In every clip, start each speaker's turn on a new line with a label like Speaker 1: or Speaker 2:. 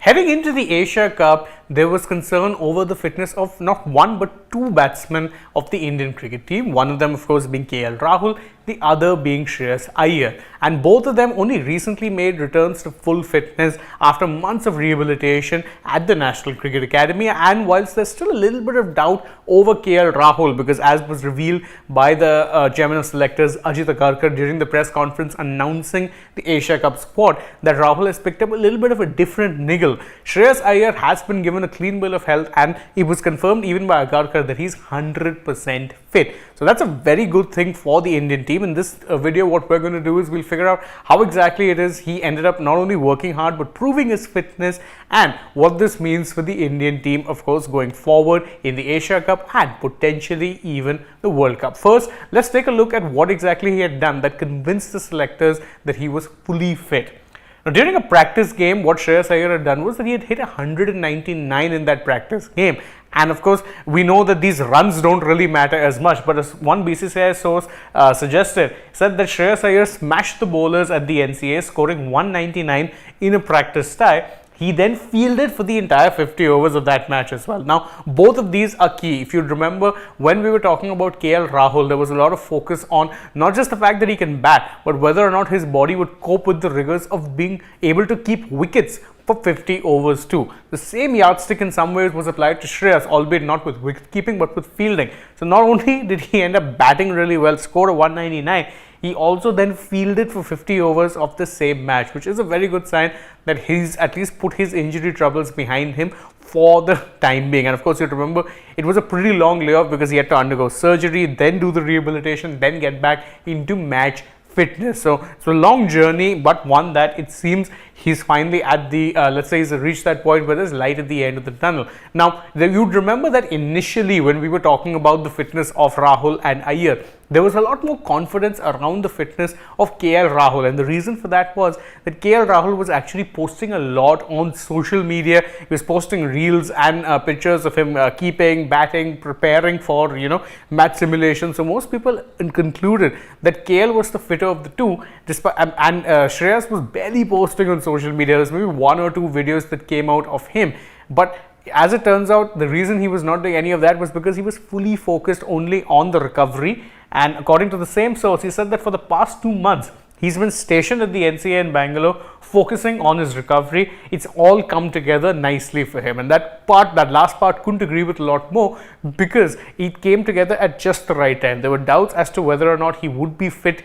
Speaker 1: Heading into the Asia Cup, there was concern over the fitness of not one but two batsmen of the Indian cricket team. One of them, of course, being KL Rahul, the other being Shreyas Iyer. And both of them only recently made returns to full fitness after months of rehabilitation at the National Cricket Academy. And whilst there's still a little bit of doubt over KL Rahul, because as was revealed by the chairman of selectors AajTak during the press conference announcing the Asia Cup squad, that Rahul has picked up a little bit of a different niggle. Shreyas Iyer has been given a clean bill of health, and it was confirmed even by Agarkar that he's 100% fit. So that's a very good thing for the Indian team. In this video, what we're going to do is we'll figure out how exactly it is he ended up not only working hard but proving his fitness, and what this means for the Indian team, of course, going forward in the Asia Cup and potentially even the World Cup. First, let's take a look at what exactly he had done that convinced the selectors that he was fully fit. Now, during a practice game, what Shreyas Iyer had done was that he had hit 199 in that practice game. And of course, we know that these runs don't really matter as much, but as one BCCI source said that Shreyas Iyer smashed the bowlers at the NCA, scoring 199 in a practice tie. He then fielded for the entire 50 overs of that match as well. Now, both of these are key. If you remember, when we were talking about KL Rahul, there was a lot of focus on not just the fact that he can bat, but whether or not his body would cope with the rigors of being able to keep wickets for 50 overs too. The same yardstick in some ways was applied to Shreyas, albeit not with wicket keeping but with fielding. So not only did he end up batting really well, score a 199, he also then fielded for 50 overs of the same match, which is a very good sign that he's at least put his injury troubles behind him for the time being. And of course, you remember it was a pretty long layoff because he had to undergo surgery, then do the rehabilitation, then get back into match fitness. So it's a long journey, but one that it seems he's finally at the let's say he's reached that point where there's light at the end of the tunnel. Now, you'd remember that initially when we were talking about the fitness of Rahul and Iyer, there was a lot more confidence around the fitness of KL Rahul, and the reason for that was that KL Rahul was actually posting a lot on social media. He was posting reels and pictures of him keeping, batting, preparing for match simulation. So most people concluded that KL was the fitter of the two, and Shreyas was barely posting on social media. There's maybe one or two videos that came out of him, but as it turns out, the reason he was not doing any of that was because he was fully focused only on the recovery. And according to the same source, he said that for the past 2 months, he's been stationed at the NCA in Bangalore, focusing on his recovery. It's all come together nicely for him. And that last part, couldn't agree with a lot more, because it came together at just the right time. There were doubts as to whether or not he would be fit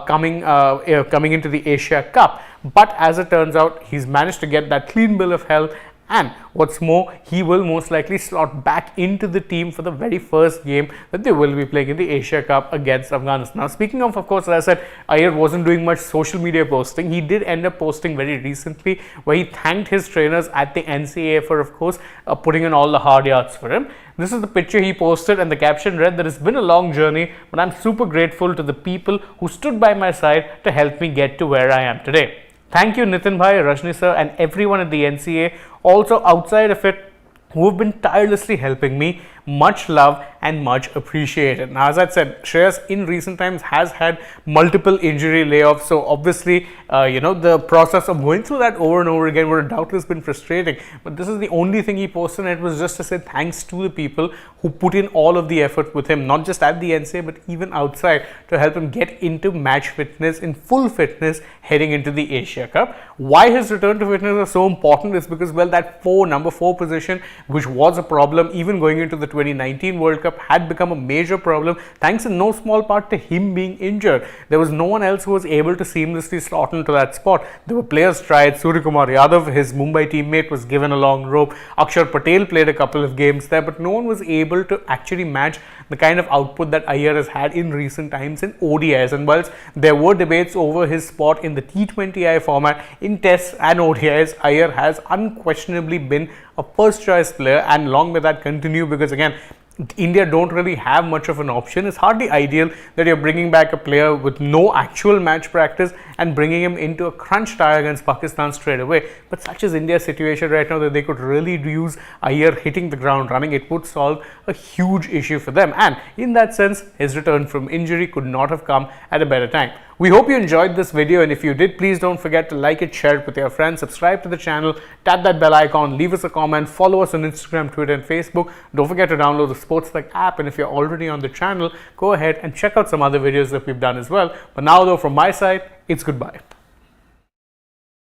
Speaker 1: coming into the Asia Cup. But as it turns out, he's managed to get that clean bill of health. And what's more, he will most likely slot back into the team for the very first game that they will be playing in the Asia Cup against Afghanistan. Now, speaking of course, as I said, Iyer wasn't doing much social media posting. He did end up posting very recently where he thanked his trainers at the NCA for, of course, putting in all the hard yards for him. This is the picture he posted, and the caption read that it's been a long journey, but I'm super grateful to the people who stood by my side to help me get to where I am today. Thank you, Nitin Bhai, Rajni sir, and everyone at the NCA, also outside of it, who have been tirelessly helping me. Much love and much appreciated. Now, as I said, Shreyas in recent times has had multiple injury layoffs. So obviously, the process of going through that over and over again would have doubtless been frustrating. But this is the only thing he posted, and it was just to say thanks to the people who put in all of the effort with him, not just at the NCA, but even outside, to help him get into match fitness, in full fitness, heading into the Asia Cup. Why his return to fitness is so important is because, well, that number 4 position, which was a problem even going into the 2019 World Cup, had become a major problem thanks in no small part to him being injured. There was no one else who was able to seamlessly slot into that spot. There were players tried. Suryakumar Yadav, his Mumbai teammate, was given a long rope. Akshar Patel played a couple of games there, but no one was able to actually match the kind of output that Iyer has had in recent times in ODIs. And whilst there were debates over his spot in the T20I format, in Tests and ODIs, Iyer has unquestionably been a first choice player, and along with that continue, because again, India don't really have much of an option. It's hardly ideal that you're bringing back a player with no actual match practice and bringing him into a crunch tie against Pakistan straight away. But such is India's situation right now that they could really use Iyer hitting the ground running. It would solve a huge issue for them. And in that sense, his return from injury could not have come at a better time. We hope you enjoyed this video, and if you did, please don't forget to like it, share it with your friends, subscribe to the channel, tap that bell icon, leave us a comment, follow us on Instagram, Twitter and Facebook. Don't forget to download the SportsTak app, and if you're already on the channel, go ahead and check out some other videos that we've done as well. But now though, from my side, it's goodbye.